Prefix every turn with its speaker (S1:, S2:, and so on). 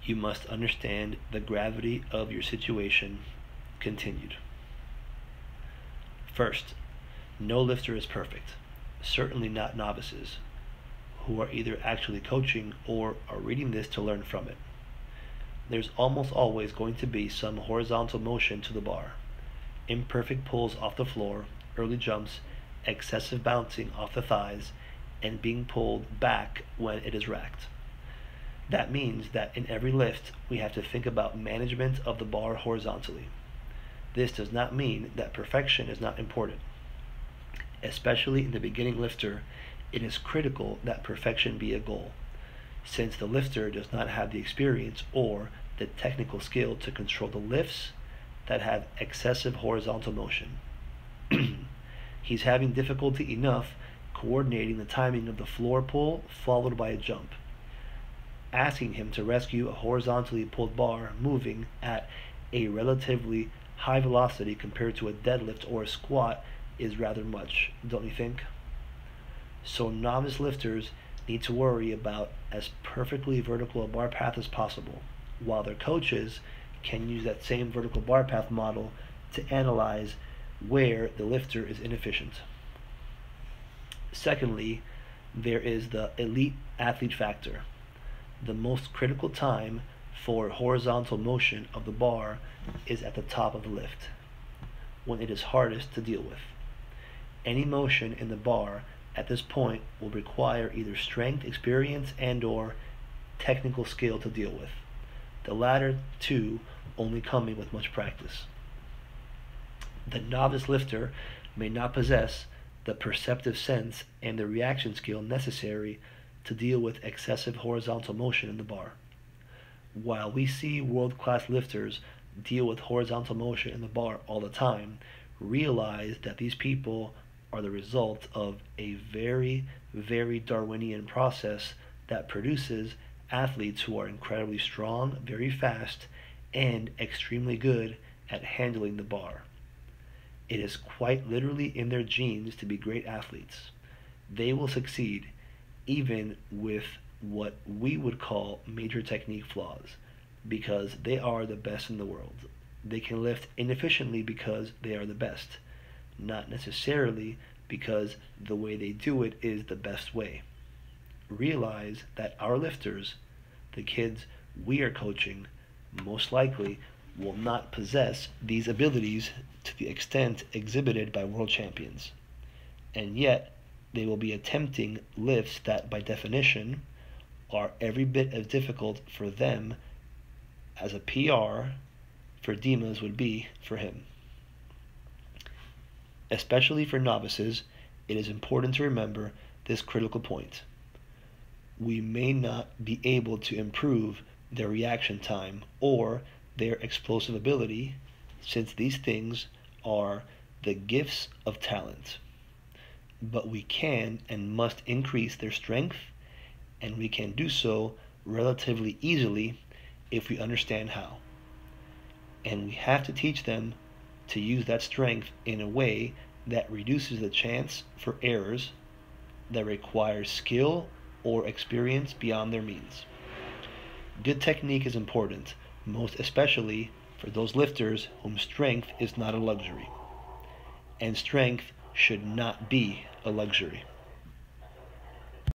S1: You must understand the gravity of your situation. Continued. First, no lifter is perfect, certainly not novices, who are either actually coaching or are reading this to learn from it. There's almost always going to be some horizontal motion to the bar, imperfect pulls off the floor, early jumps, excessive bouncing off the thighs, and being pulled back when it is racked. That means that in every lift, we have to think about management of the bar horizontally. This does not mean that perfection is not important. Especially in the beginning lifter, it is critical that perfection be a goal, since the lifter does not have the experience or the technical skill to control the lifts that have excessive horizontal motion. He's having difficulty enough coordinating the timing of the floor pull followed by a jump. Asking him to rescue a horizontally pulled bar moving at a relatively high velocity compared to a deadlift or a squat is rather much, don't you think? So novice lifters need to worry about as perfectly vertical a bar path as possible, while their coaches can use that same vertical bar path model to analyze where the lifter is inefficient. Secondly, there is the elite athlete factor. The most critical time for horizontal motion of the bar is at the top of the lift, when it is hardest to deal with. Any motion in the bar at this point will require either strength, experience, and/or technical skill to deal with, the latter two only coming with much practice. The novice lifter may not possess the perceptive sense and the reaction skill necessary to deal with excessive horizontal motion in the bar. While we see world-class lifters deal with horizontal motion in the bar all the time, realize that these people are the result of a very, very Darwinian process that produces athletes who are incredibly strong, very fast, and extremely good at handling the bar. It is quite literally in their genes to be great athletes. They will succeed even with what we would call major technique flaws, because they are the best in the world. They can lift inefficiently because they are the best, not necessarily because the way they do it is the best way. Realize that our lifters, the kids we are coaching, most likely will not possess these abilities to the extent exhibited by world champions. And yet, they will be attempting lifts that, by definition, are every bit as difficult for them as a PR for Dimas would be for him. Especially for novices, it is important to remember this critical point. We may not be able to improve their reaction time or their explosive ability, since these things are the gifts of talent. But we can and must increase their strength, and we can do so relatively easily if we understand how. And we have to teach them to use that strength in a way that reduces the chance for errors that require skill or experience beyond their means. Good technique is important, most especially for those lifters whom strength is not a luxury. And strength should not be a luxury.